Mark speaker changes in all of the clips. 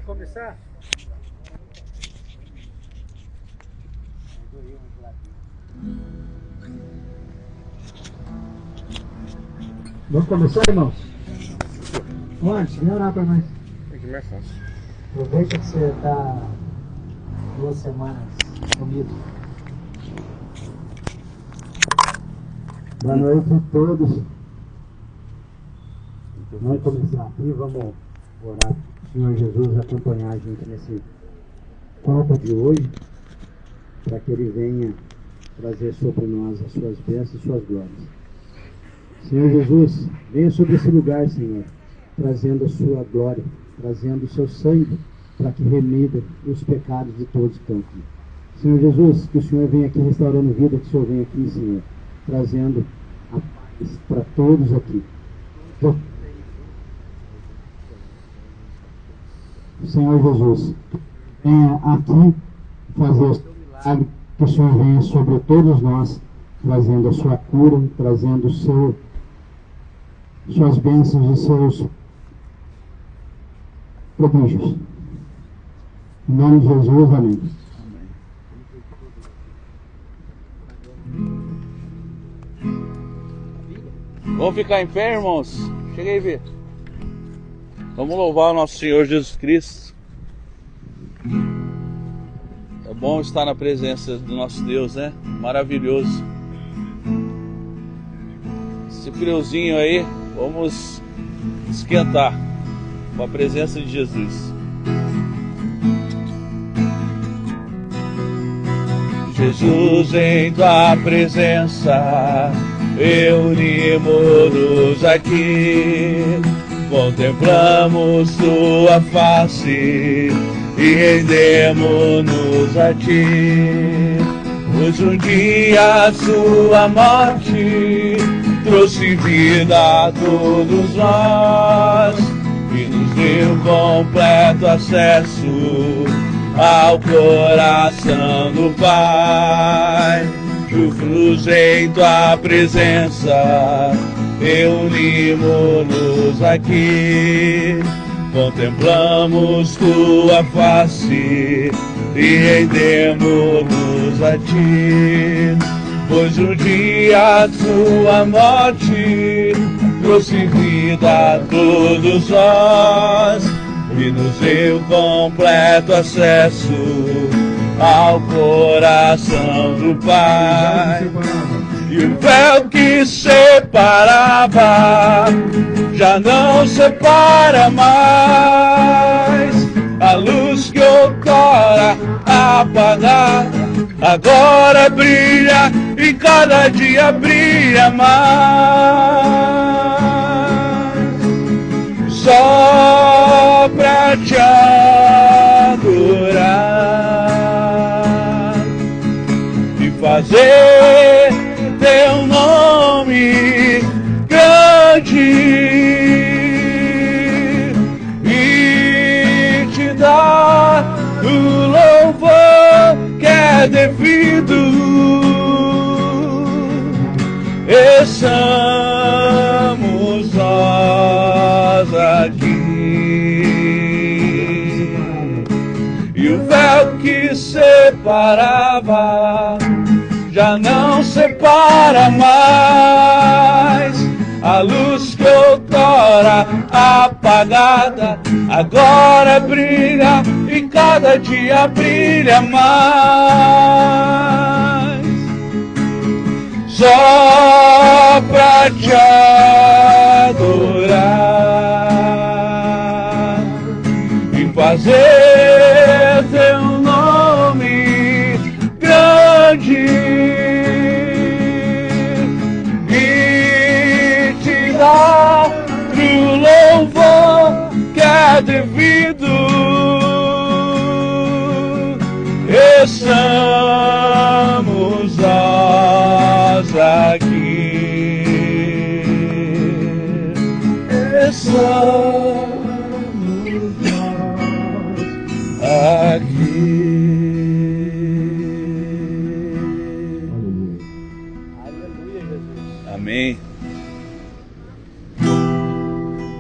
Speaker 1: começar? Vamos começar, irmãos? Antes, vem orar para nós.
Speaker 2: Aqui mais fácil.
Speaker 1: Aproveita que você está 2 semanas comigo. Boa noite a todos. Vamos começar aqui, vamos orar. Senhor Jesus, acompanhar a gente nesse Copa de hoje, para que Ele venha trazer sobre nós as suas bênçãos e suas glórias. Senhor Jesus, venha sobre esse lugar, Senhor, trazendo a sua glória, trazendo o seu sangue, para que remida os pecados de todos que estão aqui. Senhor Jesus, que o Senhor venha aqui restaurando vida, que o Senhor venha aqui, Senhor, trazendo a paz para todos aqui. Senhor Jesus, venha aqui fazer o seu milagre, que o Senhor venha sobre todos nós, trazendo a sua cura, trazendo suas bênçãos e seus prodígios. Em nome de Jesus, amém.
Speaker 2: Vamos ficar em pé, irmãos? Chega aí, Vê. Vamos louvar o nosso Senhor Jesus Cristo. É bom estar na presença do nosso Deus, né? Maravilhoso. Esse friozinho aí, vamos esquentar com a presença de Jesus. Jesus, em tua presença, reunimos-nos aqui, contemplamos tua face e rendemos-nos a ti. Pois um dia a sua morte trouxe vida a todos nós e nos deu completo acesso ao coração do Pai. Juntos em tua presença, reunimos-nos aqui, contemplamos tua face e rendemos-nos a ti. Pois um dia a tua morte trouxe vida a todos nós e nos deu completo acesso ao coração do Pai. E o véu que separava já não separa mais. A luz que outrora apagada agora brilha e cada dia brilha mais. Só pra te adorar e fazer teu nome grande e te dar o louvor que é devido. Estamos nós aqui. E o véu que separava já não separa mais. A luz que outrora apagada agora brilha e cada dia brilha mais. Só pra te adorar e fazer teu nome grande e te dar o louvor que é devido. Estamos nós aqui. Estamos nós aqui. Aleluia, Jesus. Amém.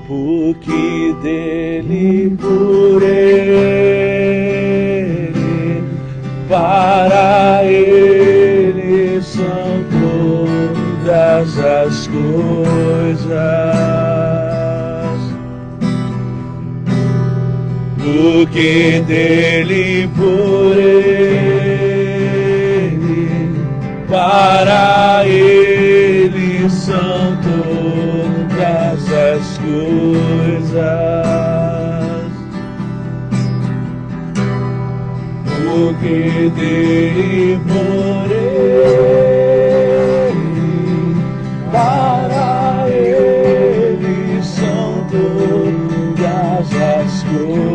Speaker 2: Por que dele, por ele, para ele são todas as coisas. Do que dele, por ele, para ele são todas as coisas. Do que dele, por ele, para ele são todas as coisas.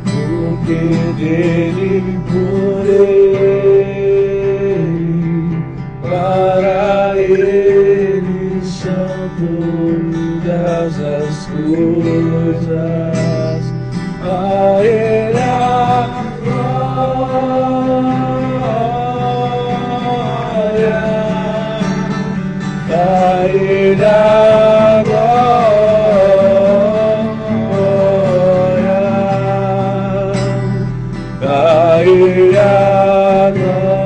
Speaker 2: Do que dele, por ele, para ele são todas as coisas. A ele a glória, a ele a glória, a ele a glória,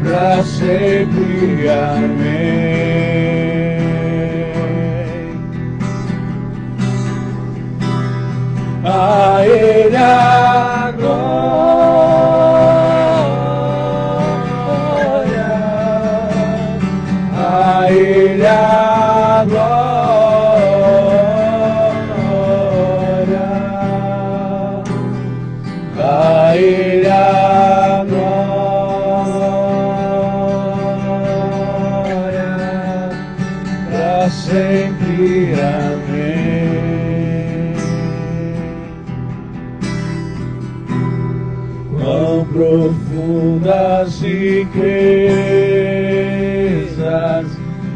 Speaker 2: pra sempre. Amém. A ele a glória, a ele a glória, a ele a glória, pra sempre. Amém. Quão profundas riquezas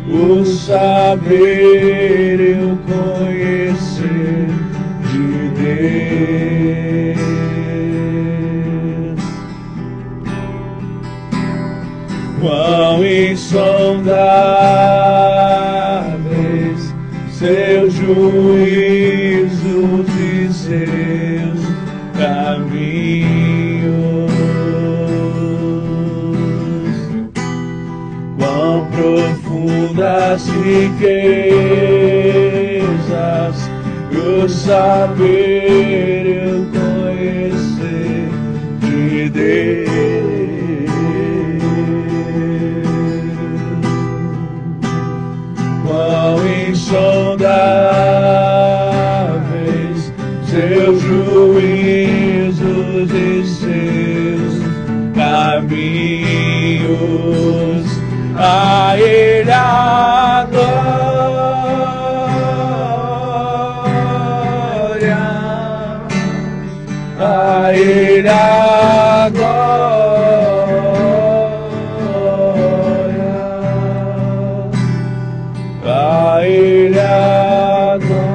Speaker 2: o saber e o conhecer de Deus. Quão insondáveis seus juízos e seus caminhos. Quão profundas riquezas o saber e o conhecer de Deus. Quão insondáveis seus juízos e seus caminhos. A ele a glória, a ele a glória, a ele a glória,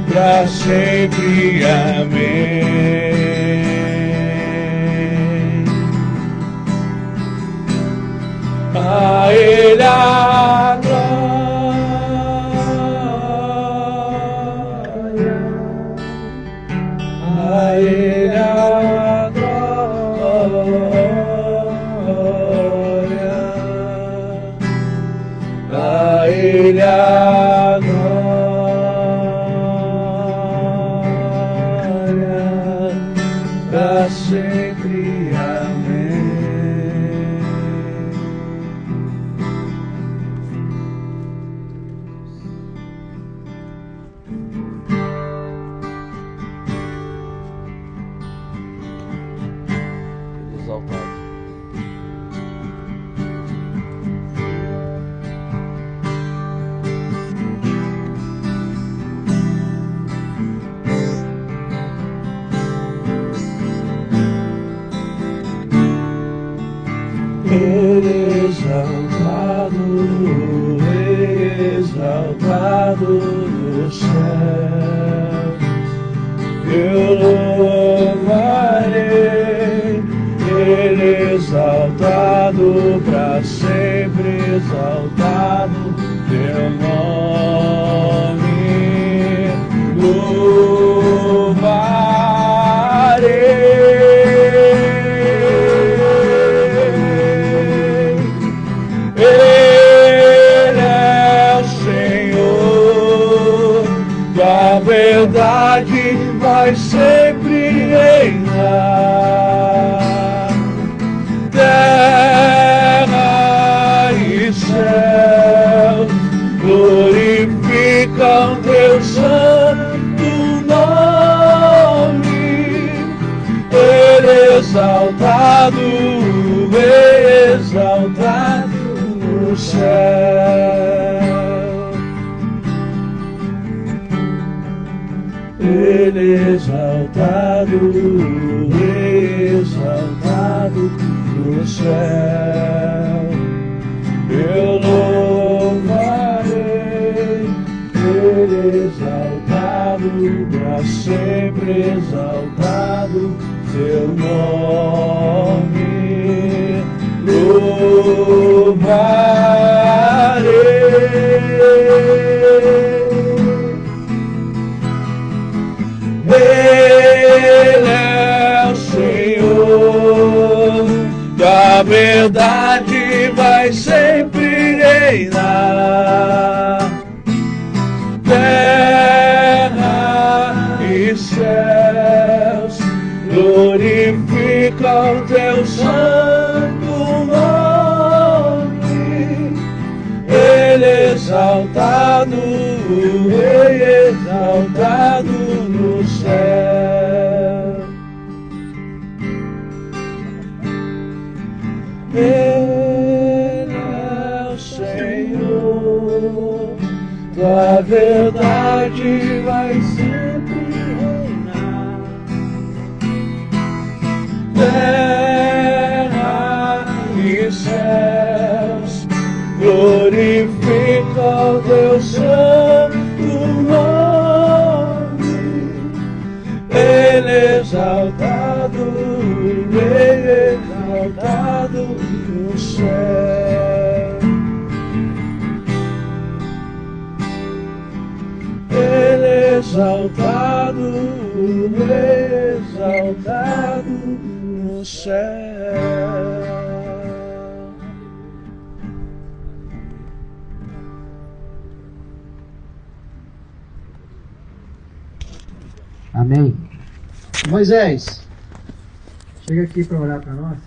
Speaker 2: pra sempre. Amém. A ele a glória, a ele a glória, a ele a glória, pra sempre. Amém. eu louvarei, Ele exaltado para sempre, exaltado teu nome, louvarei. Ele é o Senhor, da verdade vai sempre reinar. Terra e céus glorificam teu santo nome. Ele exaltado, exaltado no céu. Ele exaltado, exaltado no céu. Eu louvarei, Ele exaltado para sempre, exaltado seu nome. Louvarei. Ele é o Senhor, da verdade vai sempre reinar. Terra e céus glorificam teu santo nome. Ele exaltado, Rei exaltado no céu. Ele é o Senhor, tua verdade vai sempre reinar. Terra e céus glorificam teu santo nome. Ele exaltado, Rei exaltado no céu. Ele exaltado, Rei exaltado no céu.
Speaker 1: Amém. Moisés, chega aqui para orar para nós.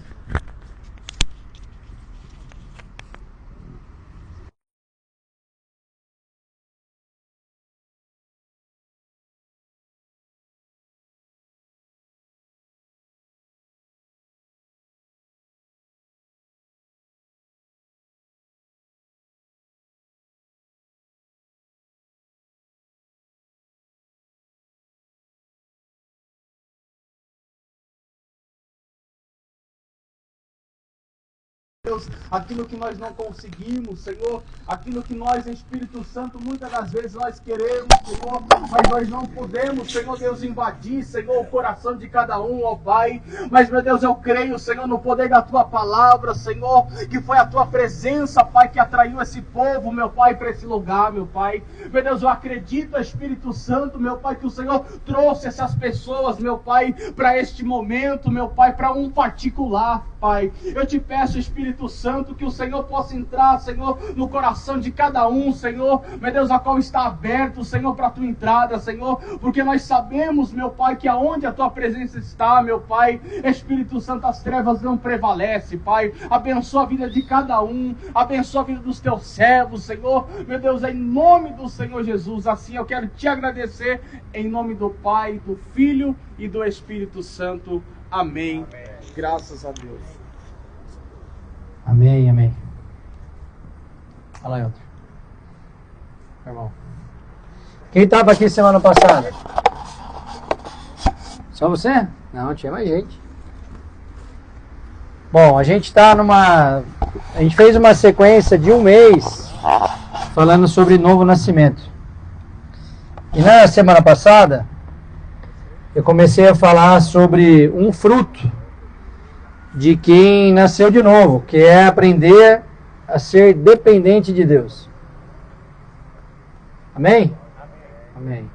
Speaker 3: Deus, aquilo que nós não conseguimos, Senhor, aquilo que nós, Espírito Santo, muitas das vezes nós queremos, Senhor, mas nós não podemos, Senhor Deus, invadir, Senhor, o coração de cada um, ó Pai. Mas, meu Deus, eu creio, Senhor, no poder da Tua palavra, Senhor, que foi a Tua presença, Pai, que atraiu esse povo, meu Pai, para esse lugar, meu Pai. Meu Deus, eu acredito, Espírito Santo, meu Pai, que o Senhor trouxe essas pessoas, meu Pai, para este momento, meu Pai, para um particular, Pai. Eu te peço, Espírito Santo, que o Senhor possa entrar, Senhor, no coração de cada um, Senhor, meu Deus, a qual está aberto, Senhor, para a Tua entrada, Senhor, porque nós sabemos, meu Pai, que aonde a Tua presença está, meu Pai, Espírito Santo, as trevas não prevalecem, Pai. Abençoa a vida de cada um, abençoa a vida dos Teus servos, Senhor, meu Deus, em nome do Senhor Jesus. Assim eu quero Te agradecer, em nome do Pai, do Filho e do Espírito Santo. Amém. Amém. Graças a Deus.
Speaker 1: Amém, amém. Fala aí, outro. Irmão. Quem estava aqui semana passada? Só você? Não, tinha mais gente. Bom, a gente está numa... A gente fez uma sequência de um mês falando sobre novo nascimento. E na semana passada,
Speaker 4: eu comecei a falar sobre um fruto de quem nasceu de novo, que é aprender a ser dependente de Deus. Amém? Amém.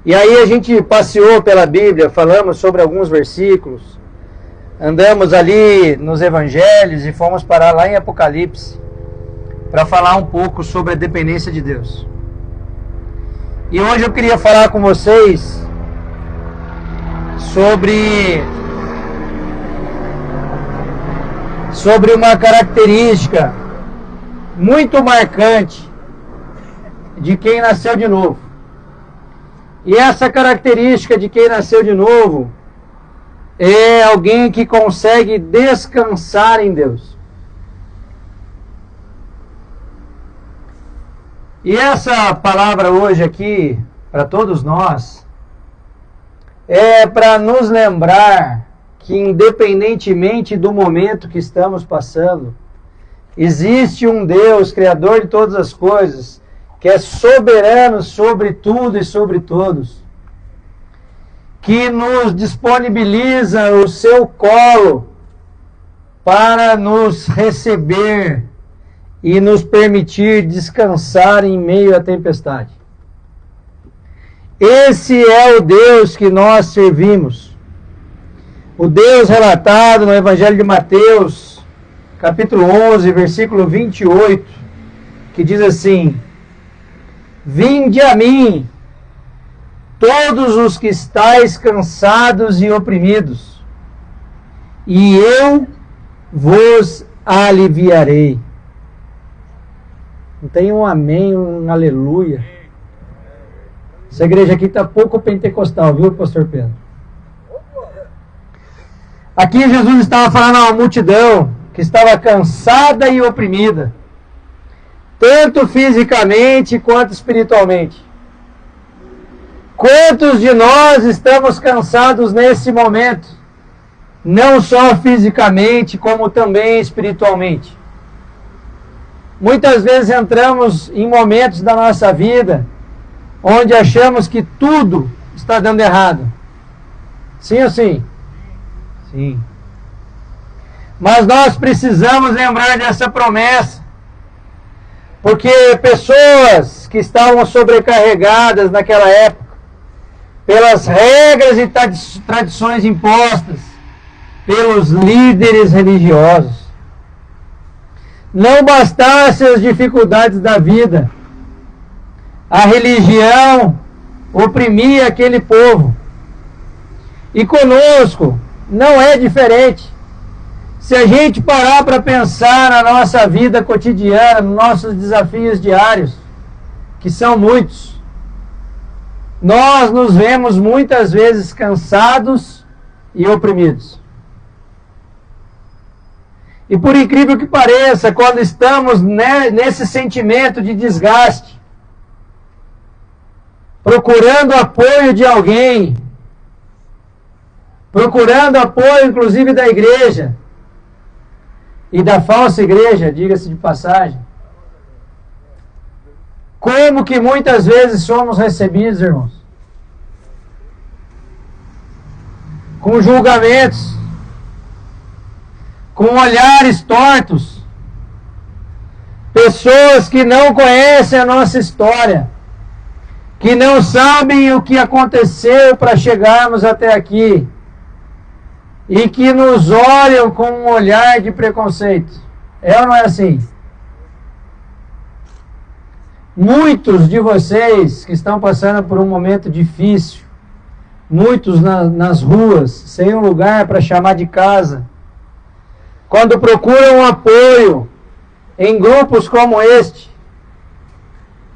Speaker 4: E aí a gente passeou pela Bíblia, falamos sobre alguns versículos, andamos ali nos evangelhos e fomos parar lá em Apocalipse para falar um pouco sobre a dependência de Deus. E hoje eu queria falar com vocês sobre uma característica muito marcante de quem nasceu de novo. E essa característica de quem nasceu de novo é alguém que consegue descansar em Deus. E essa palavra hoje aqui, para todos nós, é para nos lembrar que, independentemente do momento que estamos passando, existe um Deus, Criador de todas as coisas, que é soberano sobre tudo e sobre todos, que nos disponibiliza o seu colo para nos receber e nos permitir descansar em meio à tempestade. Esse é o Deus que nós servimos. O Deus relatado no Evangelho de Mateus, capítulo 11, versículo 28, que diz assim: Vinde a mim, todos os que estáis cansados e oprimidos, e eu vos aliviarei. Não tem um amém, um aleluia. Essa igreja aqui está pouco pentecostal, viu, pastor Pedro? Aqui Jesus estava falando a uma multidão que estava cansada e oprimida, tanto fisicamente quanto espiritualmente. Quantos de nós estamos cansados nesse momento? Não só fisicamente, como também espiritualmente. Muitas vezes entramos em momentos da nossa vida onde achamos que tudo está dando errado. Sim ou sim? Sim. Mas nós precisamos lembrar dessa promessa, porque pessoas que estavam sobrecarregadas naquela época, pelas regras e tradições impostas pelos líderes religiosos, não bastassem as dificuldades da vida, a religião oprimia aquele povo. E conosco não é diferente. Se a gente parar para pensar na nossa vida cotidiana, nos nossos desafios diários, que são muitos, nós nos vemos muitas vezes cansados e oprimidos. E por incrível que pareça, quando estamos nesse sentimento de desgaste, procurando apoio de alguém, procurando apoio inclusive da igreja, e da falsa igreja, diga-se de passagem, como que muitas vezes somos recebidos, irmãos? Com julgamentos, com olhares tortos, pessoas que não conhecem a nossa história, que não sabem o que aconteceu para chegarmos até aqui, e que nos olham com um olhar de preconceito. É ou não é assim? Muitos de vocês que estão passando por um momento difícil, muitos nas ruas, sem um lugar para chamar de casa, quando procuram apoio em grupos como este,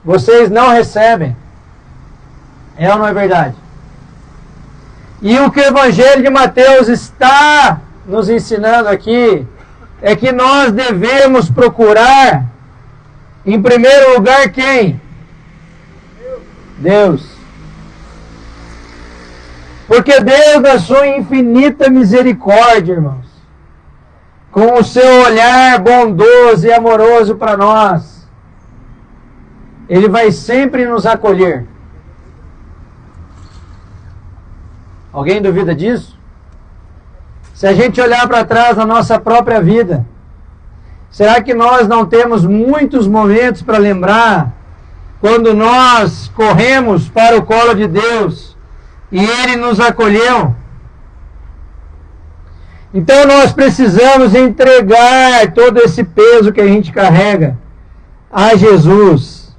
Speaker 4: vocês não recebem. É ou não é verdade? E o que o Evangelho de Mateus está nos ensinando aqui é que nós devemos procurar, em primeiro lugar, quem? Deus. Porque Deus, na sua infinita misericórdia, irmãos, com o seu olhar bondoso e amoroso para nós, Ele vai sempre nos acolher. Alguém duvida disso? Se a gente olhar para trás na nossa própria vida, será que nós não temos muitos momentos para lembrar quando nós corremos para o colo de Deus e Ele nos acolheu? Então nós precisamos entregar todo esse peso que a gente carrega a Jesus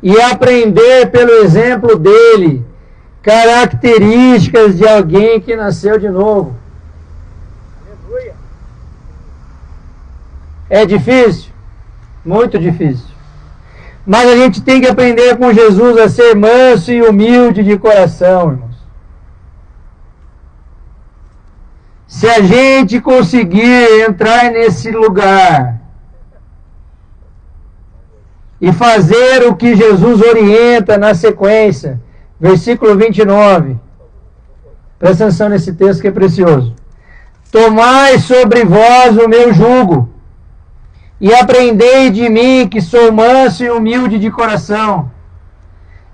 Speaker 4: e aprender pelo exemplo dele características de alguém que nasceu de novo.
Speaker 5: Aleluia.
Speaker 4: É difícil? Muito difícil. Mas a gente tem que aprender com Jesus a ser manso e humilde de coração, irmãos. Se a gente conseguir entrar nesse lugar e fazer o que Jesus orienta na sequência, versículo 29, presta atenção nesse texto que é precioso. Tomai sobre vós o meu jugo, e aprendei de mim, que sou manso e humilde de coração,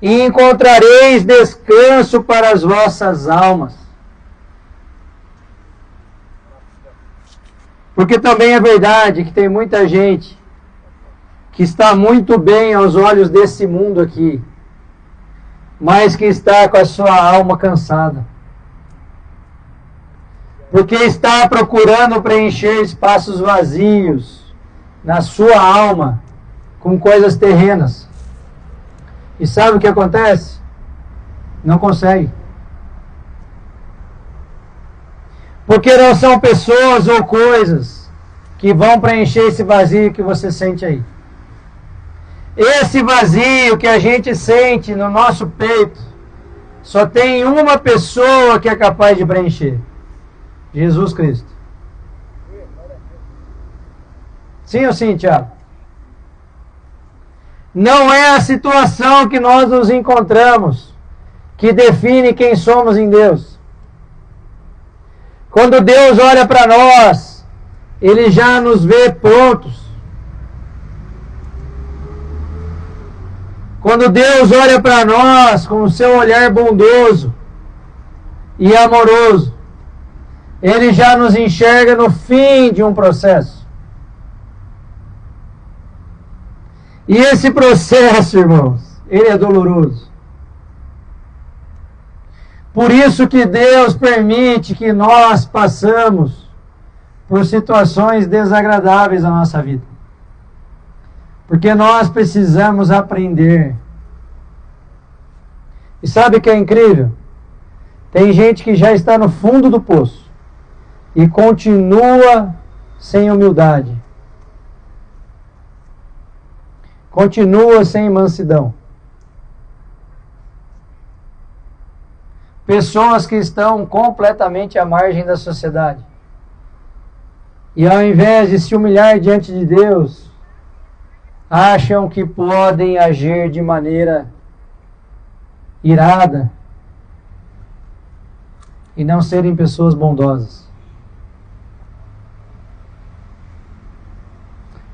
Speaker 4: e encontrareis descanso para as vossas almas. Porque também é verdade que tem muita gente que está muito bem aos olhos desse mundo aqui, mas que está com a sua alma cansada. Porque está procurando preencher espaços vazios na sua alma com coisas terrenas. E sabe o que acontece? Não consegue. Porque não são pessoas ou coisas que vão preencher esse vazio que você sente aí. Esse vazio que a gente sente no nosso peito, só tem uma pessoa que é capaz de preencher: Jesus Cristo. Sim ou sim, Tiago? Não é a situação que nós nos encontramos que define quem somos em Deus. Quando Deus olha para nós, Ele já nos vê prontos. Quando Deus olha para nós com o seu olhar bondoso e amoroso, Ele já nos enxerga no fim de um processo. E esse processo, irmãos, ele é doloroso. Por isso que Deus permite que nós passamos por situações desagradáveis na nossa vida. Porque nós precisamos aprender. E sabe o que é incrível? Tem gente que já está no fundo do poço e continua sem humildade. Continua sem mansidão. Pessoas que estão completamente à margem da sociedade. E ao invés de se humilhar diante de Deus, acham que podem agir de maneira irada e não serem pessoas bondosas.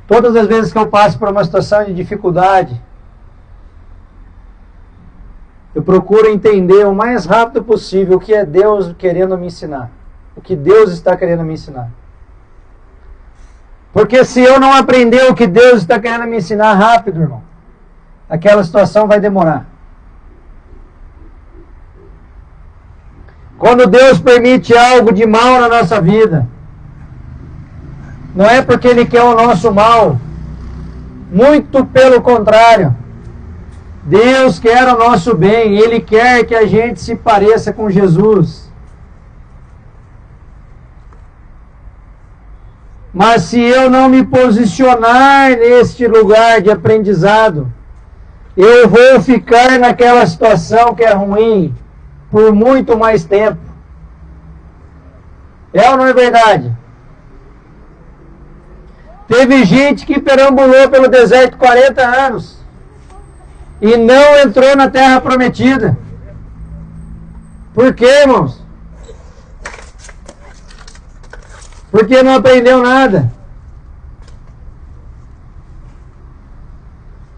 Speaker 4: Todas as vezes que eu passo por uma situação de dificuldade, eu procuro entender o mais rápido possível o que é Deus querendo me ensinar. O que Deus está querendo me ensinar. Porque se eu não aprender o que Deus está querendo me ensinar rápido, irmão, aquela situação vai demorar. Quando Deus permite algo de mal na nossa vida, não é porque Ele quer o nosso mal. Muito pelo contrário. Deus quer o nosso bem. Ele quer que a gente se pareça com Jesus. Mas se eu não me posicionar neste lugar de aprendizado, eu vou ficar naquela situação que é ruim por muito mais tempo. É ou não é verdade? Teve gente que perambulou pelo deserto 40 anos e não entrou na terra prometida. Por quê, irmãos? Porque não aprendeu nada.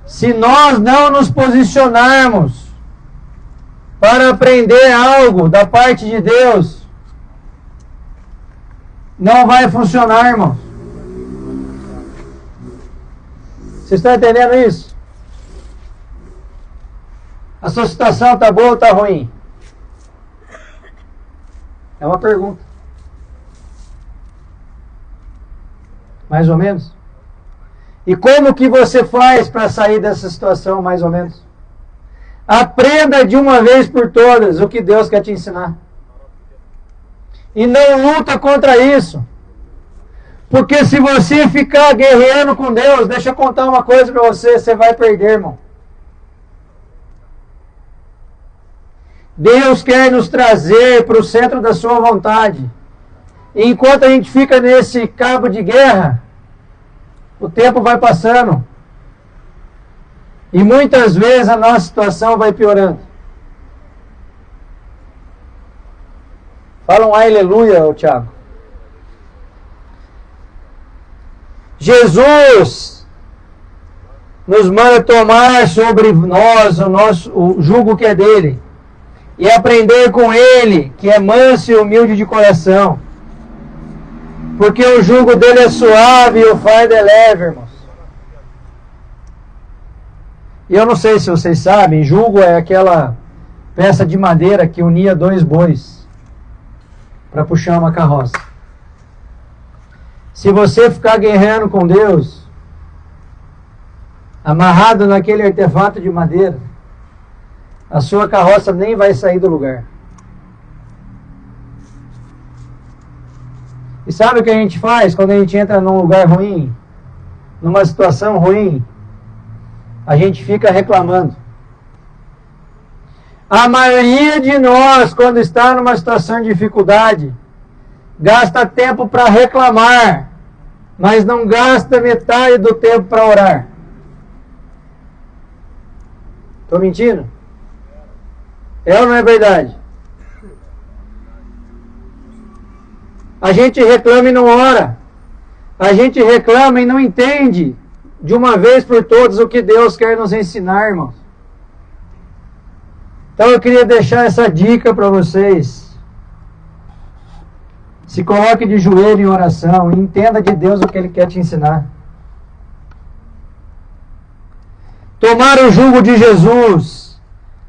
Speaker 4: Se nós não nos posicionarmos para aprender algo da parte de Deus, não vai funcionar, irmãos. Vocês estão entendendo isso? A sua situação está boa ou está ruim? É uma pergunta. Mais ou menos? E como que você faz para sair dessa situação, mais ou menos? Aprenda de uma vez por todas o que Deus quer te ensinar. E não luta contra isso. Porque se você ficar guerreando com Deus, deixa eu contar uma coisa para você, você vai perder, irmão. Deus quer nos trazer para o centro da sua vontade. E enquanto a gente fica nesse cabo de guerra, o tempo vai passando. E muitas vezes a nossa situação vai piorando. Fala um aleluia, Tiago. Jesus nos manda tomar sobre nós o jugo que é dele e aprender com ele, que é manso e humilde de coração, porque o jugo dele é suave e o fardo é leve, irmãos. E eu não sei se vocês sabem, jugo é aquela peça de madeira que unia dois bois para puxar uma carroça. Se você ficar guerreando com Deus, amarrado naquele artefato de madeira, a sua carroça nem vai sair do lugar. E sabe o que a gente faz quando a gente entra num lugar ruim, numa situação ruim? A gente fica reclamando. A maioria de nós, quando está numa situação de dificuldade, gasta tempo para reclamar, mas não gasta metade do tempo para orar. Estou mentindo? É ou não é verdade? A gente reclama e não ora. A gente reclama e não entende de uma vez por todas o que Deus quer nos ensinar, irmãos. Então eu queria deixar essa dica para vocês. Se coloque de joelho em oração e entenda de Deus o que Ele quer te ensinar. Tomar o jugo de Jesus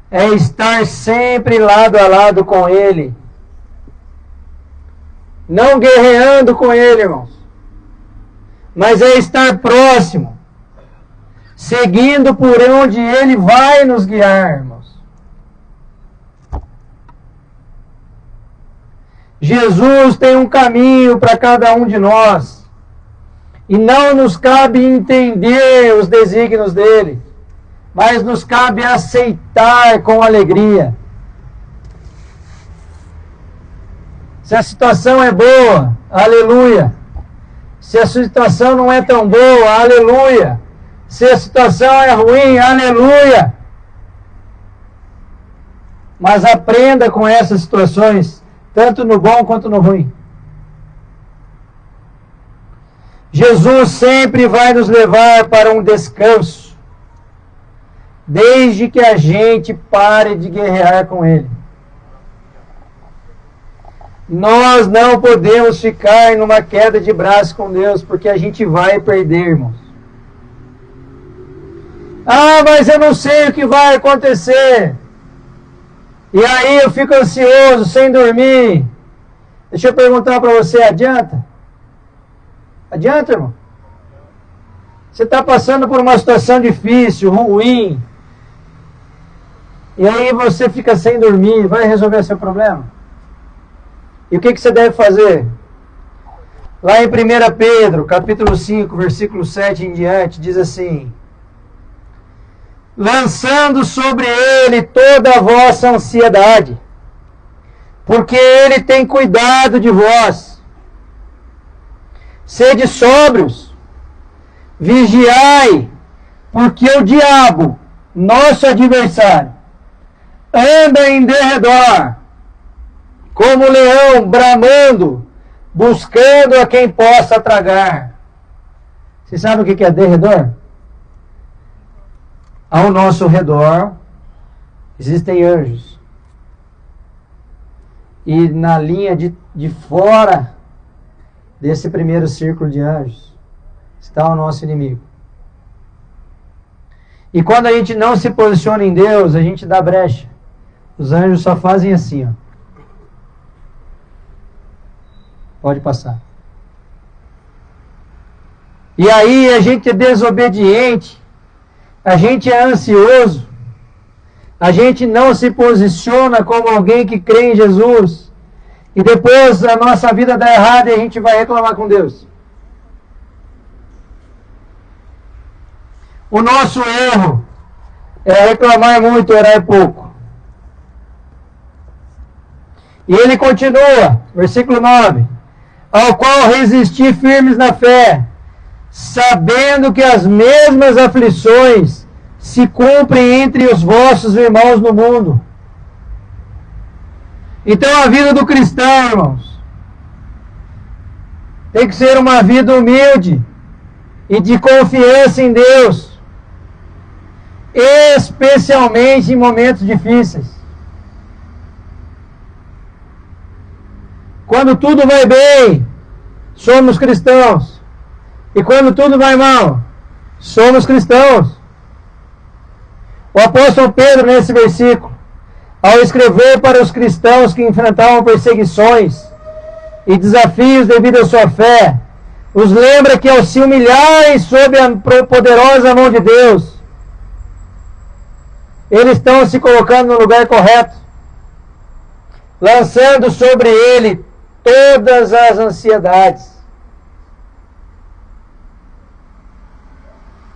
Speaker 4: é estar sempre lado a lado com Ele. Não guerreando com Ele, irmãos. Mas é estar próximo. Seguindo por onde Ele vai nos guiar, irmãos. Jesus tem um caminho para cada um de nós. E não nos cabe entender os desígnios dele, mas nos cabe aceitar com alegria. Se a situação é boa, aleluia. Se a situação não é tão boa, aleluia. Se a situação é ruim, aleluia. Mas aprenda com essas situações, tanto no bom quanto no ruim. Jesus sempre vai nos levar para um descanso, desde que a gente pare de guerrear com Ele. Nós não podemos ficar numa queda de braço com Deus, porque a gente vai perder, irmãos. Ah, mas eu não sei o que vai acontecer. E aí eu fico ansioso, sem dormir. Deixa eu perguntar para você, adianta? Adianta, irmão? Você está passando por uma situação difícil, ruim. E aí você fica sem dormir, vai resolver seu problema? E o que você deve fazer? Lá em 1 Pedro, capítulo 5, versículo 7 em diante, diz assim: lançando sobre Ele toda a vossa ansiedade, porque Ele tem cuidado de vós. Sede sóbrios, vigiai, porque o diabo, nosso adversário, anda em derredor, como leão bramando, buscando a quem possa tragar. Você sabe o que é derredor? Ao nosso redor existem anjos E na linha de fora desse primeiro círculo de anjos está o nosso inimigo. E quando a gente não se posiciona em Deus, a gente dá brecha. Os anjos só fazem assim, ó. Pode passar. E aí a gente é desobediente, a gente é ansioso, a gente não se posiciona como alguém que crê em Jesus, e depois a nossa vida dá errado e a gente vai reclamar com Deus. O nosso erro é reclamar muito, orar pouco. E ele continua, versículo 9: ao qual resisti firmes na fé, sabendo que as mesmas aflições se cumprem entre os vossos irmãos no mundo. Então a vida do cristão, irmãos, tem que ser uma vida humilde e de confiança em Deus, especialmente em momentos difíceis. Quando tudo vai bem, somos cristãos. E quando tudo vai mal, somos cristãos. O apóstolo Pedro, nesse versículo, ao escrever para os cristãos que enfrentavam perseguições e desafios devido à sua fé, os lembra que ao se humilharem sob a poderosa mão de Deus, eles estão se colocando no lugar correto, lançando sobre ele todas as ansiedades.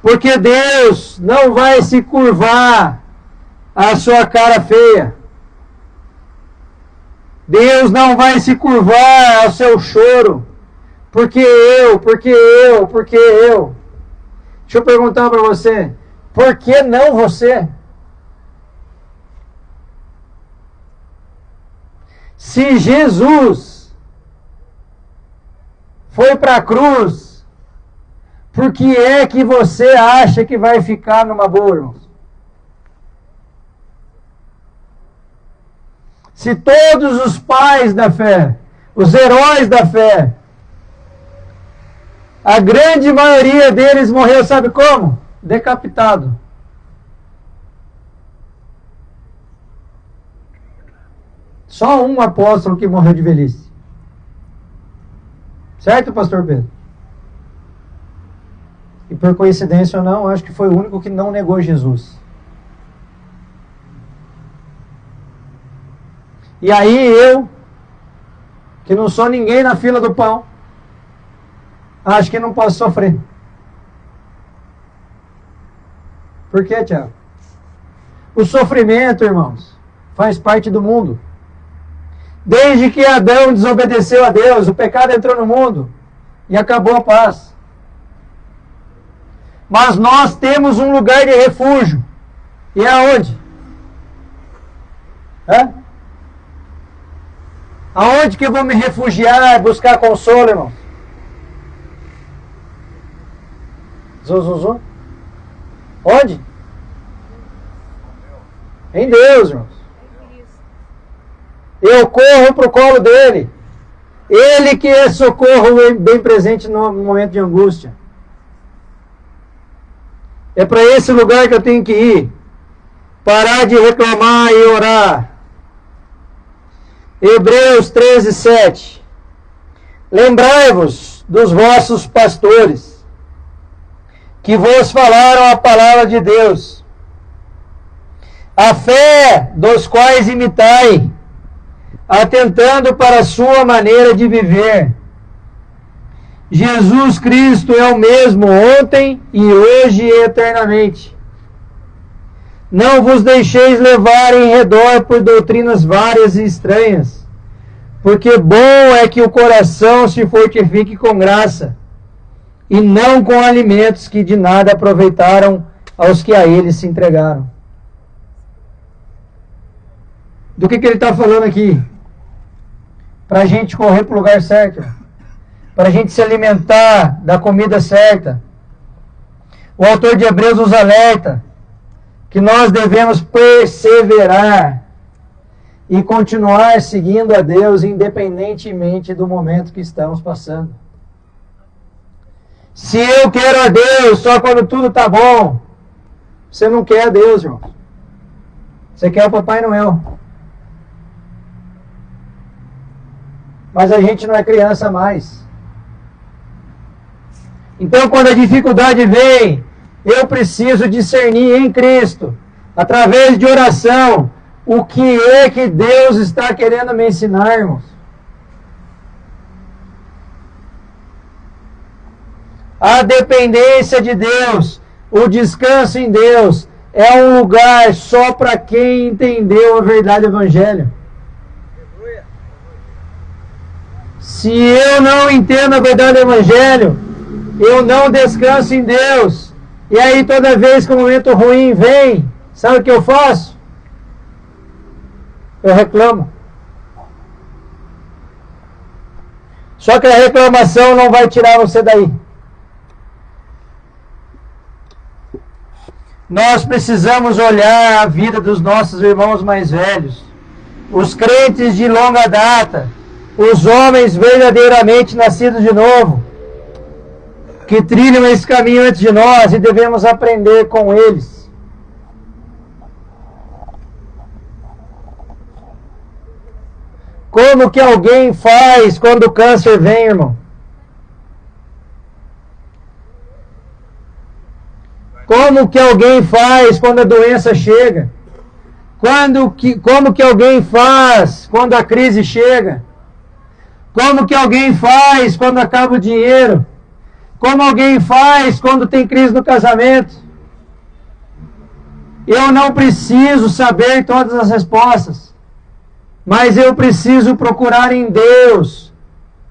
Speaker 4: Porque Deus não vai se curvar à sua cara feia. Deus não vai se curvar ao seu choro. Porque eu. Deixa eu perguntar para você. Por que não você? Se Jesus foi para a cruz, por que é que você acha que vai ficar numa boa, irmãos? Se todos os pais da fé, os heróis da fé, a grande maioria deles morreu, sabe como? Decapitado. Só um apóstolo que morreu de velhice. Certo, pastor Pedro? E por coincidência ou não, acho que foi o único que não negou Jesus. E aí eu, que não sou ninguém na fila do pão, acho que não posso sofrer. Por quê, Tiago? O sofrimento, irmãos, faz parte do mundo. Desde que Adão desobedeceu a Deus, o pecado entrou no mundo e acabou a paz. Mas nós temos um lugar de refúgio. E é aonde? Aonde que eu vou me refugiar, buscar consolo, irmão? Zuzuzu? Onde? Em Deus, irmãos. Eu corro para o colo dele. Ele que é socorro bem presente no momento de angústia. É para esse lugar que eu tenho que ir. Parar de reclamar e orar. Hebreus 13:7. Lembrai-vos dos vossos pastores, que vos falaram a palavra de Deus, a fé dos quais imitai, atentando para a sua maneira de viver. Jesus Cristo é o mesmo ontem e hoje e eternamente. Não vos deixeis levar em redor por doutrinas várias e estranhas, porque bom é que o coração se fortifique com graça, e não com alimentos que de nada aproveitaram aos que a eles se entregaram. Do que ele está falando aqui? Para a gente correr para o lugar certo, para a gente se alimentar da comida certa. O autor de Hebreus nos alerta que nós devemos perseverar e continuar seguindo a Deus independentemente do momento que estamos passando. Se eu quero a Deus só quando tudo está bom, você não quer a Deus, irmão. Você quer o Papai Noel. Mas a gente não é criança mais. Então, quando a dificuldade vem, eu preciso discernir em Cristo, através de oração, o que é que Deus está querendo me ensinar, irmãos. A dependência de Deus, o descanso em Deus, é um lugar só para quem entendeu a verdade do Evangelho. Se eu não entendo a verdade do Evangelho, eu não descanso em Deus. E aí toda vez que um momento ruim vem, sabe o que eu faço? Eu reclamo. Só que a reclamação não vai tirar você daí. Nós precisamos olhar a vida dos nossos irmãos mais velhos, os crentes de longa data, os homens verdadeiramente nascidos de novo, que trilham esse caminho antes de nós e devemos aprender com eles. Como que alguém faz quando o câncer vem, irmão? Como que alguém faz quando a doença chega? Como que alguém faz quando a crise chega? Como que alguém faz quando acaba o dinheiro? Como alguém faz quando tem crise no casamento? Eu não preciso saber todas as respostas, mas eu preciso procurar em Deus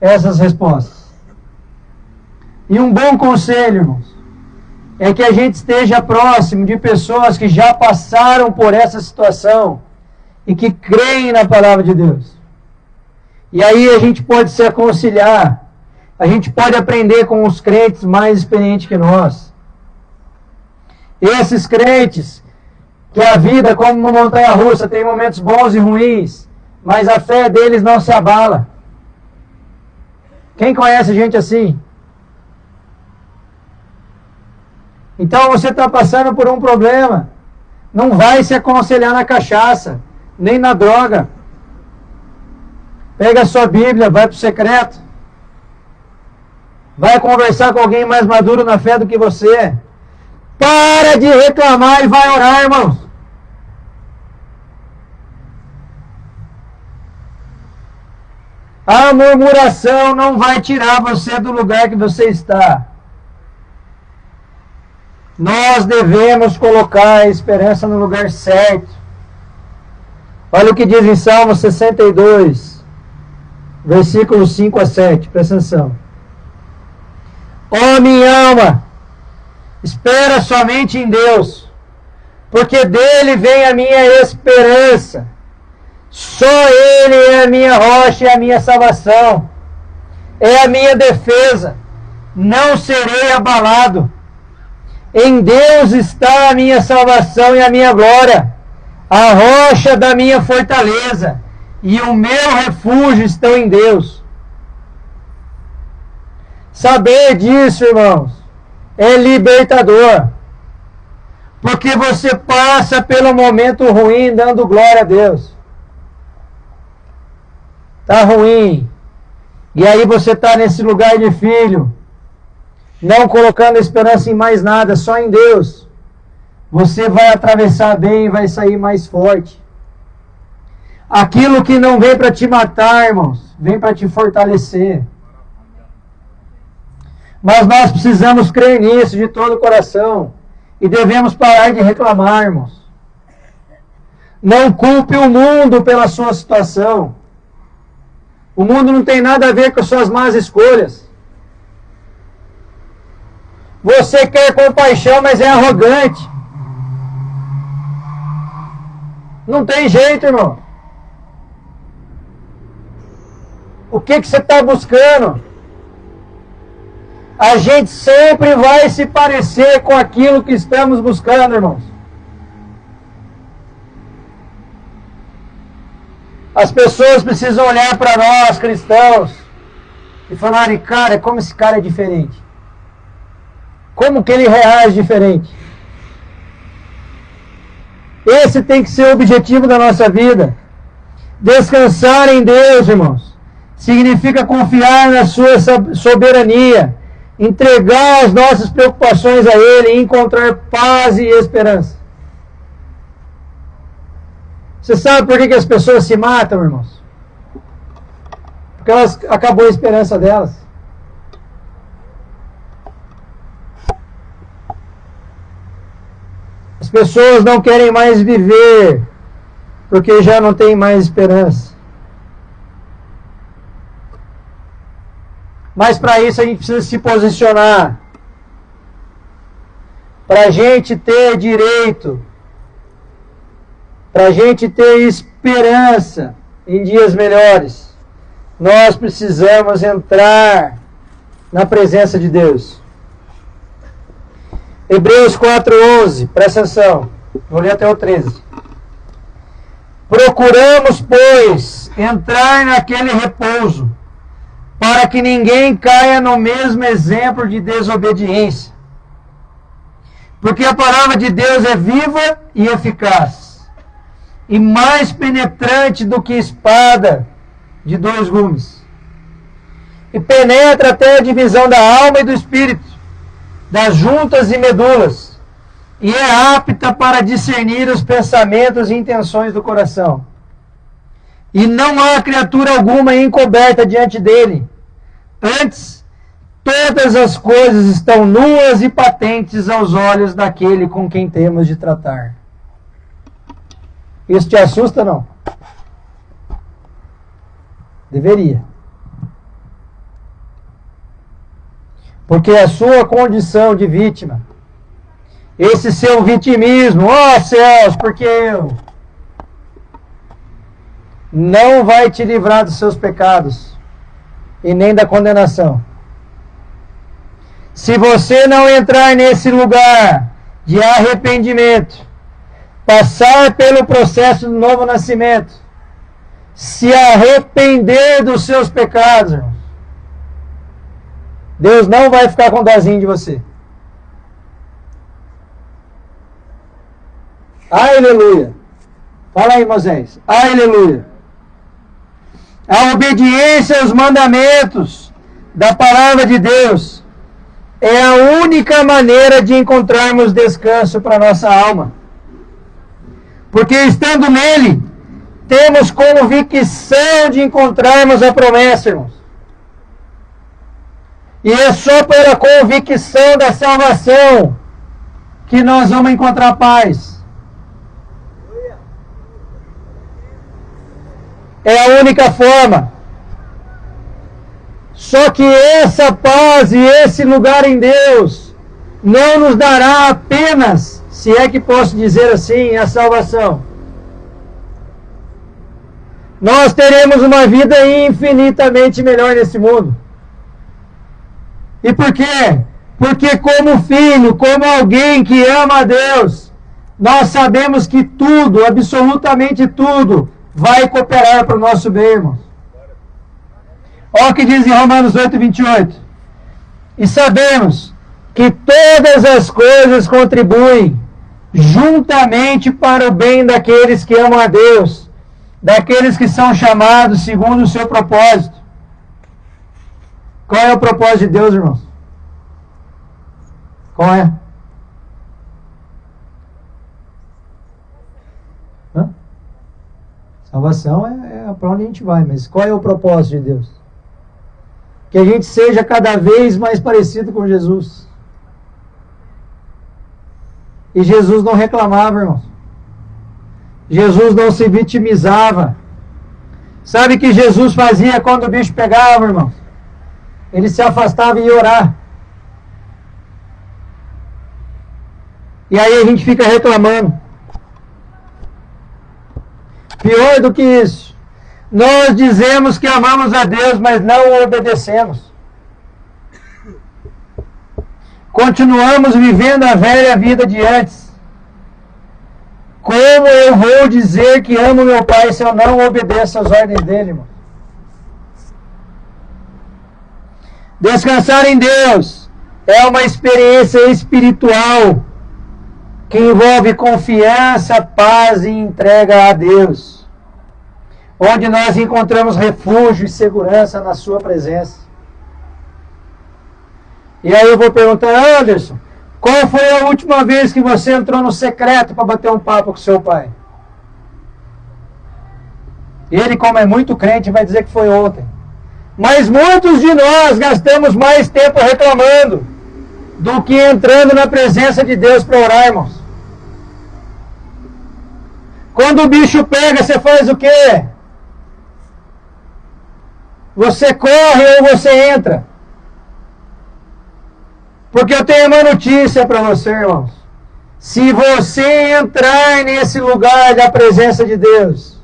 Speaker 4: essas respostas. E um bom conselho, irmãos, é que a gente esteja próximo de pessoas que já passaram por essa situação e que creem na palavra de Deus. E aí a gente pode se aconselhar, a gente pode aprender com os crentes mais experientes que nós. Esses crentes, que a vida, como uma montanha-russa, tem momentos bons e ruins, mas a fé deles não se abala. Quem conhece gente assim? Então você está passando por um problema, não vai se aconselhar na cachaça, nem na droga. Pega a sua Bíblia, vai para o secreto. Vai conversar com alguém mais maduro na fé do que você. Para de reclamar e vai orar, irmãos. A murmuração não vai tirar você do lugar que você está. Nós devemos colocar a esperança no lugar certo. Olha o que diz em Salmo 62, versículos 5 a 7. Presta atenção. Ó minha alma, espera somente em Deus, porque dele vem a minha esperança. Só ele é a minha rocha e a minha salvação. É a minha defesa. Não serei abalado. Em Deus está a minha salvação e a minha glória, a rocha da minha fortaleza, e o meu refúgio estão em Deus. Saber disso, irmãos, é libertador, porque você passa pelo momento ruim dando glória a Deus. Está ruim, e aí você está nesse lugar de filho, não colocando esperança em mais nada, só em Deus. Você vai atravessar bem e vai sair mais forte. Aquilo que não vem para te matar, irmãos, vem para te fortalecer. Mas nós precisamos crer nisso de todo o coração. E devemos parar de reclamar, irmãos. Não culpe o mundo pela sua situação. O mundo não tem nada a ver com as suas más escolhas. Você quer compaixão, mas é arrogante. Não tem jeito, irmão. O que você está buscando? A gente sempre vai se parecer com aquilo que estamos buscando, irmãos. As pessoas precisam olhar para nós, cristãos, e falarem, cara, como esse cara é diferente. Como que ele reage diferente. Esse tem que ser o objetivo da nossa vida. Descansar em Deus, irmãos, significa confiar na sua soberania, entregar as nossas preocupações a Ele e encontrar paz e esperança. Você sabe por que as pessoas se matam, irmãos? Porque acabou a esperança delas. As pessoas não querem mais viver porque já não tem mais esperança. Mas para isso a gente precisa se posicionar. Para a gente ter direito, para a gente ter esperança em dias melhores, nós precisamos entrar na presença de Deus. Hebreus 4:11, presta atenção, vou ler até o 13. Procuramos, pois, entrar naquele repouso, para que ninguém caia no mesmo exemplo de desobediência. Porque a palavra de Deus é viva e eficaz, e mais penetrante do que espada de 2 gumes, e penetra até a divisão da alma e do espírito, das juntas e medulas, e é apta para discernir os pensamentos e intenções do coração. E não há criatura alguma encoberta diante dele. Antes, todas as coisas estão nuas e patentes aos olhos daquele com quem temos de tratar. Isso te assusta, não? Deveria. Porque a sua condição de vítima, esse seu vitimismo, céus, porque eu, não vai te livrar dos seus pecados e nem da condenação. Se você não entrar nesse lugar de arrependimento, passar pelo processo do novo nascimento, se arrepender dos seus pecados, irmãos, Deus não vai ficar com dozinho de você. Aleluia. Fala aí, Moisés. Aleluia. A obediência aos mandamentos da palavra de Deus é a única maneira de encontrarmos descanso para nossa alma. Porque estando nele, temos convicção de encontrarmos a promessa, irmãos. E é só pela convicção da salvação que nós vamos encontrar paz. É a única forma. Só que essa paz e esse lugar em Deus não nos dará apenas, se é que posso dizer assim, a salvação. Nós teremos uma vida infinitamente melhor nesse mundo. E por quê? Porque como filho, como alguém que ama a Deus, nós sabemos que tudo, absolutamente tudo, vai cooperar para o nosso bem, irmãos. Olha o que diz em Romanos 8:28. E sabemos que todas as coisas contribuem juntamente para o bem daqueles que amam a Deus, daqueles que são chamados segundo o seu propósito. Qual é o propósito de Deus, irmãos? Qual é? Salvação é para onde a gente vai, mas qual é o propósito de Deus? Que a gente seja cada vez mais parecido com Jesus. E Jesus não reclamava, irmãos. Jesus não se vitimizava. Sabe o que Jesus fazia quando o bicho pegava, irmãos? Ele se afastava e ia orar. E aí a gente fica reclamando. Pior do que isso, nós dizemos que amamos a Deus, mas não o obedecemos. Continuamos vivendo a velha vida de antes. Como eu vou dizer que amo meu pai se eu não obedeço às ordens dele, irmão? Descansar em Deus é uma experiência espiritual que envolve confiança, paz e entrega a Deus, onde nós encontramos refúgio e segurança na sua presença. E aí eu vou perguntar, Anderson, qual foi a última vez que você entrou no secreto para bater um papo com seu pai? Ele, como é muito crente, vai dizer que foi ontem. Mas muitos de nós gastamos mais tempo reclamando do que entrando na presença de Deus para orar, irmãos. Quando o bicho pega, você faz o quê? Você corre ou você entra? Porque eu tenho uma notícia para você, irmãos. Se você entrar nesse lugar da presença de Deus,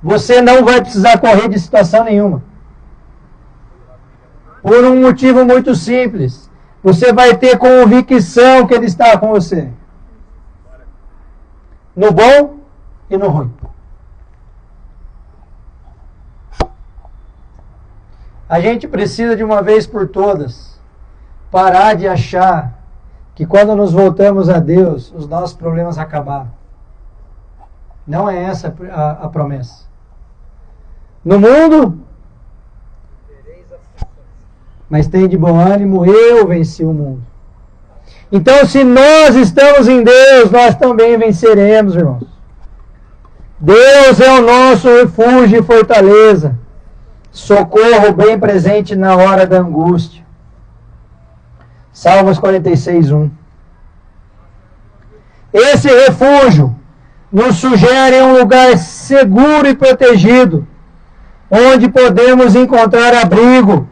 Speaker 4: você não vai precisar correr de situação nenhuma. Por um motivo muito simples. Você vai ter convicção que Ele está com você. No bom e no ruim. A gente precisa de uma vez por todas parar de achar que quando nos voltamos a Deus, os nossos problemas acabaram. Não é essa a promessa. No mundo, mas tem de bom ânimo, eu venci o mundo. Então, se nós estamos em Deus, nós também venceremos, irmãos. Deus é o nosso refúgio e fortaleza, socorro bem presente na hora da angústia. Salmos 46:1. Esse refúgio nos sugere um lugar seguro e protegido, onde podemos encontrar abrigo.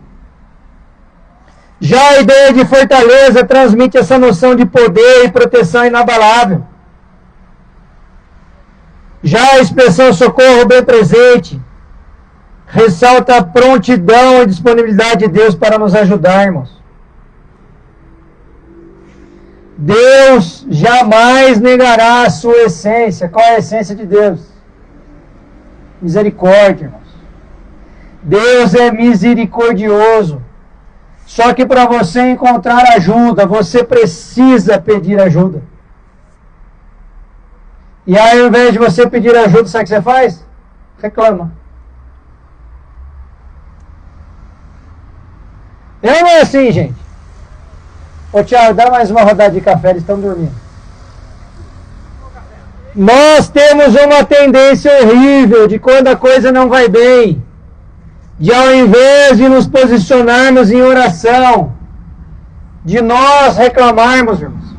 Speaker 4: Já a ideia de fortaleza transmite essa noção de poder e proteção inabalável. Já a expressão socorro bem presente ressalta a prontidão e disponibilidade de Deus para nos ajudar, irmãos. Deus jamais negará a sua essência. Qual é a essência de Deus? Misericórdia, irmãos. Deus é misericordioso. Só que para você encontrar ajuda, você precisa pedir ajuda. E aí, ao invés de você pedir ajuda, sabe o que você faz? Reclama. Não é assim, gente. Ô Tiago, dá mais uma rodada de café, eles estão dormindo. Nós temos uma tendência horrível de quando a coisa não vai bem, de ao invés de nos posicionarmos em oração, de nós reclamarmos, irmãos.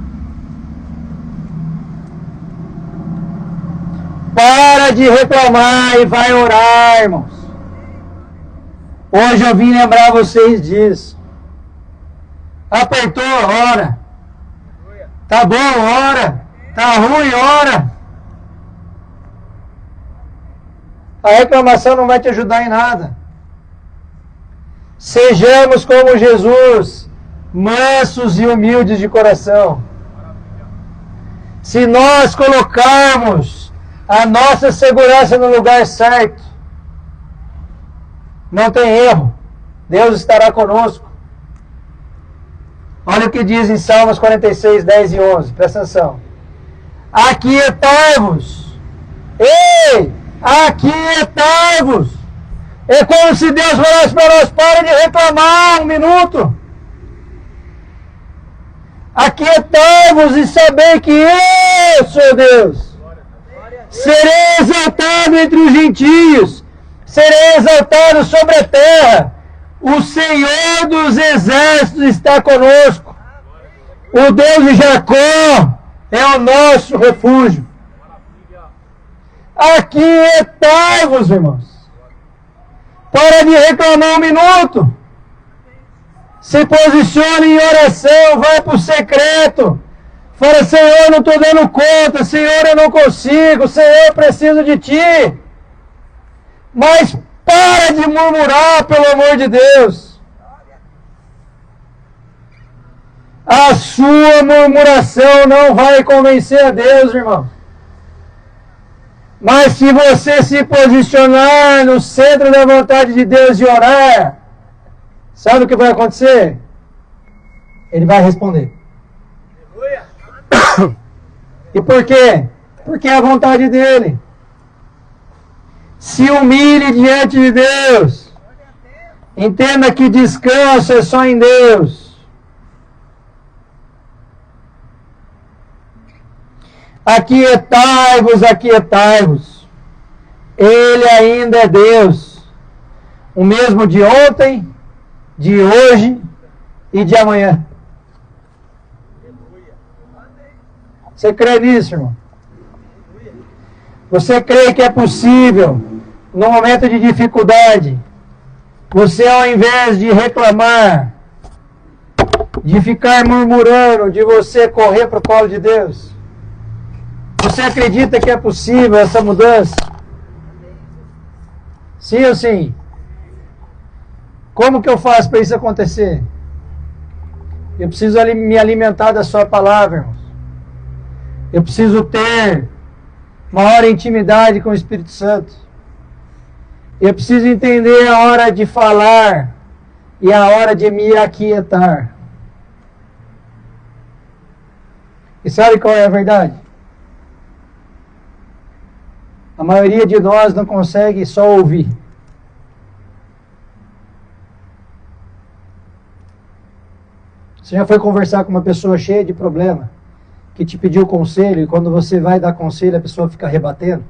Speaker 4: Para de reclamar e vai orar, irmãos. Hoje eu vim lembrar vocês disso. Apertou, ora. Tá bom, ora. Tá ruim, ora. A reclamação não vai te ajudar em nada. Sejamos como Jesus, mansos e humildes de coração. Se nós colocarmos a nossa segurança no lugar certo, não tem erro. Deus estará conosco. Olha o que diz em Salmos 46, 10 e 11. Presta atenção. Aquietai-vos. Ei! Aquietai-vos. É como se Deus falasse para nós: para de reclamar um minuto. Aquietai-vos e saber que eu sou Deus. Serei exaltado entre os gentios. Serei exaltado sobre a terra. O Senhor dos exércitos está conosco. O Deus de Jacó é o nosso refúgio. Aquietai-vos, irmãos. Para de reclamar um minuto. Se posicione em oração, vai para o secreto. Fala: Senhor, não estou dando conta. Senhor, eu não consigo. Senhor, eu preciso de Ti. Mas para de murmurar, pelo amor de Deus. A sua murmuração não vai convencer a Deus, irmão. Mas se você se posicionar no centro da vontade de Deus e orar, sabe o que vai acontecer? Ele vai responder. E por quê? Porque é a vontade dele. Se humilhe diante de Deus. Entenda que descanso é só em Deus. Aquietai-vos, aquietai-vos. Ele ainda é Deus. O mesmo de ontem, de hoje e de amanhã. Você crê nisso, irmão? Você crê que é possível, no momento de dificuldade, você ao invés de reclamar, de ficar murmurando, de você correr para o colo de Deus? Você acredita que é possível essa mudança? Sim ou sim? Como que eu faço para isso acontecer? Eu preciso me alimentar da sua palavra, irmãos. Eu preciso ter maior intimidade com o Espírito Santo. Eu preciso entender a hora de falar e a hora de me aquietar. E sabe qual é a verdade? A maioria de nós não consegue só ouvir. Você já foi conversar com uma pessoa cheia de problema, que te pediu conselho, e quando você vai dar conselho, a pessoa fica rebatendo?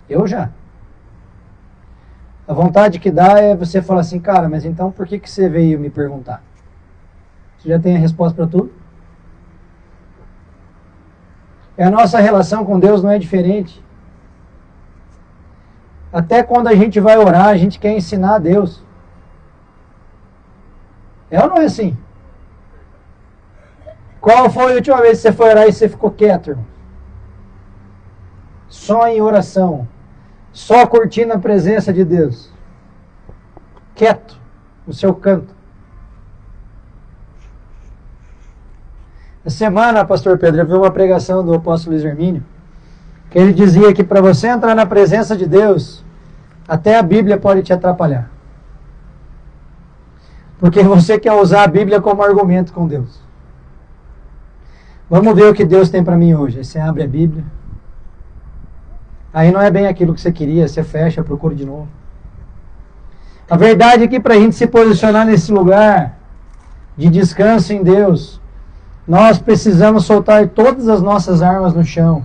Speaker 4: Eu já. A vontade que dá é você falar assim, cara, mas então por que você veio me perguntar? Você já tem a resposta para tudo? E a nossa relação com Deus não é diferente. Até quando a gente vai orar, a gente quer ensinar a Deus. É ou não é assim? Qual foi a última vez que você foi orar e você ficou quieto, irmão? Só em oração. Só curtindo a presença de Deus. Quieto, no seu canto. Essa semana, pastor Pedro, eu vi uma pregação do apóstolo Luiz Hermínio, que ele dizia que para você entrar na presença de Deus, até a Bíblia pode te atrapalhar. Porque você quer usar a Bíblia como argumento com Deus. Vamos ver o que Deus tem para mim hoje. Aí você abre a Bíblia. Aí não é bem aquilo que você queria, você fecha, procura de novo. A verdade é que para a gente se posicionar nesse lugar de descanso em Deus, nós precisamos soltar todas as nossas armas no chão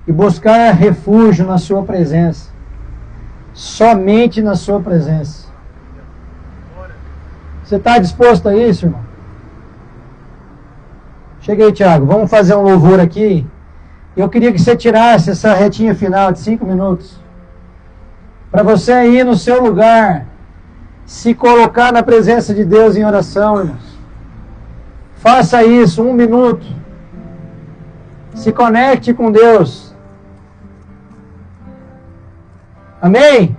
Speaker 4: e buscar refúgio na sua presença. Somente na sua presença. Você está disposto a isso, irmão? Chega aí, Thiago. Vamos fazer um louvor aqui. Eu queria que você tirasse essa retinha final de 5 minutos. Para você ir no seu lugar, se colocar na presença de Deus em oração, irmãos. Faça isso, 1 minuto. Se conecte com Deus. Amém?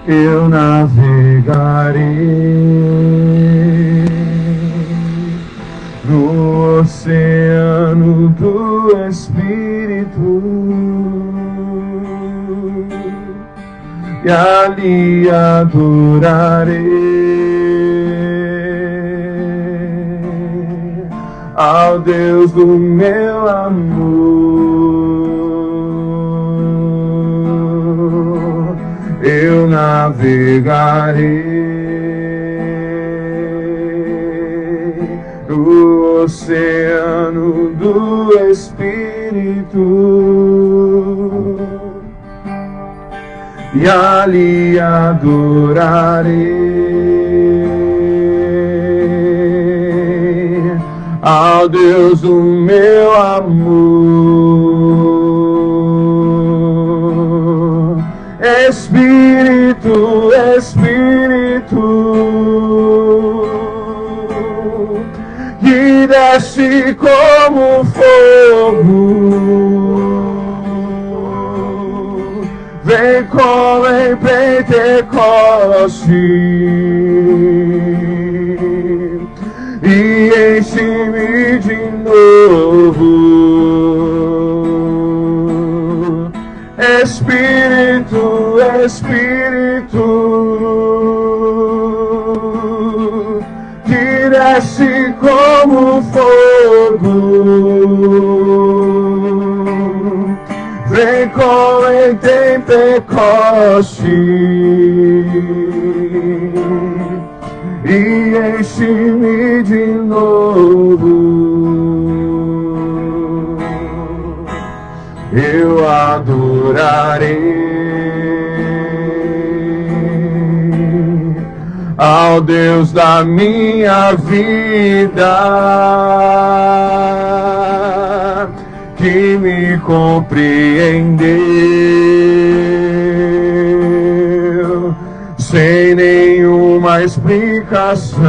Speaker 3: Eu navegarei no oceano do Espírito e ali adorarei ao Deus do meu amor. Eu navegarei no oceano do Espírito e ali adorarei ao Deus do meu amor. Espírito Espírito que desce como fogo, vem como em Pentecoste e enche-me de novo. Espírito, Espírito que desce como fogo, vem como em Pentecoste e enche-me de novo. Eu adorarei ao Deus da minha vida, que me compreendeu sem nenhuma explicação.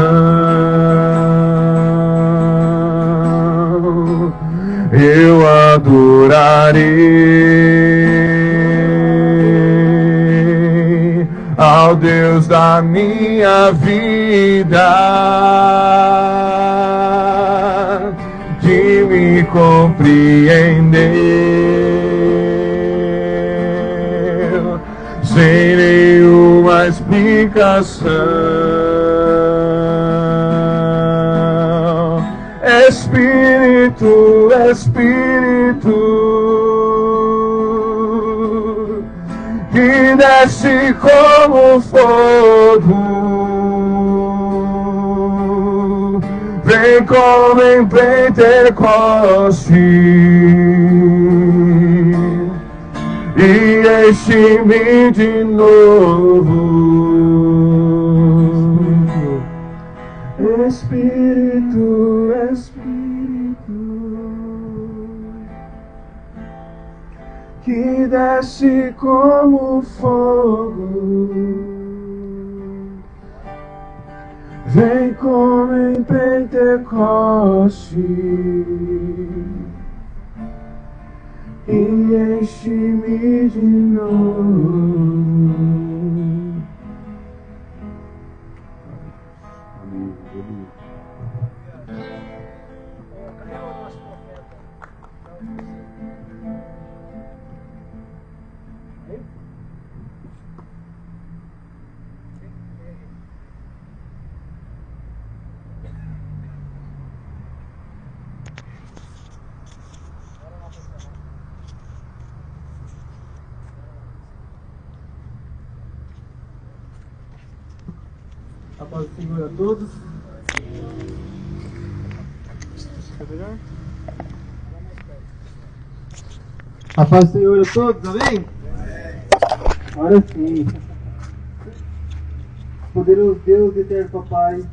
Speaker 3: Eu adorarei ao Deus da minha vida, que me compreendeu sem nenhuma explicação. Espírito, Espírito que desce como fogo, vem como em Pentecoste e enche-me de novo. Espírito, Espírito que desce como fogo, vem como em Pentecoste e enche-me de novo. A paz do Senhor a todos. A paz do Senhor a todos, amém? Agora sim. Poderoso Deus, eterno Papai,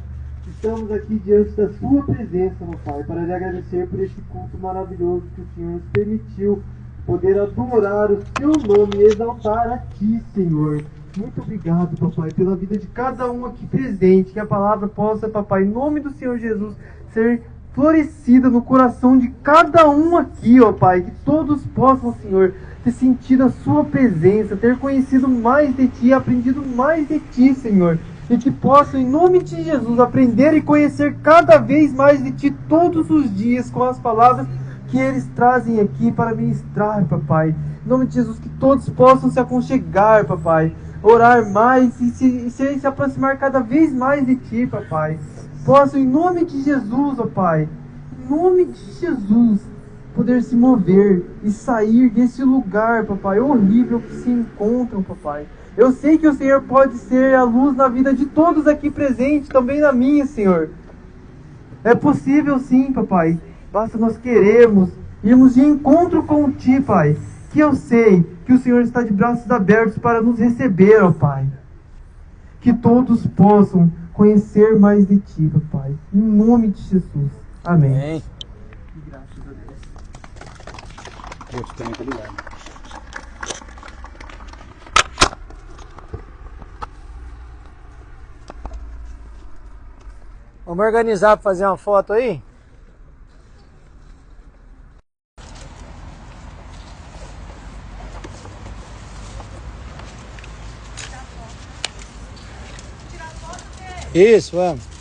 Speaker 3: estamos aqui diante da Sua presença, meu Pai, para lhe agradecer por este culto maravilhoso que o Senhor nos permitiu poder adorar o Seu nome e exaltar a Ti, Senhor. Muito obrigado, Papai, pela vida de cada um aqui presente. Que a palavra possa, Papai, em nome do Senhor Jesus, ser florescida no coração de cada um aqui, ó Pai. Que todos possam, Senhor, ter sentido a Sua presença, ter conhecido mais de Ti, aprendido mais de Ti, Senhor. E que possam, em nome de Jesus, aprender e conhecer cada vez mais de Ti todos os dias com as palavras que eles trazem aqui para ministrar, Papai. Em nome de Jesus, que todos possam se aconchegar, Papai. Orar mais e se aproximar cada vez mais de Ti, Papai. Possam, em nome de Jesus, ó Pai, em nome de Jesus, poder se mover e sair desse lugar, Papai, horrível que se encontram, Papai. Eu sei que o Senhor pode ser a luz na vida de todos aqui presentes, também na minha, Senhor. É possível sim, Papai. Basta nós queremos irmos de encontro com Ti, Pai. Que eu sei que o Senhor está de braços abertos para nos receber, ó Pai. Que todos possam conhecer mais de Ti, Pai. Em nome de Jesus. Amém.
Speaker 2: Amém.
Speaker 3: Graças a Deus.
Speaker 2: Deus também tá ligado.
Speaker 4: Vamos organizar para fazer uma foto aí? Isso, vamos.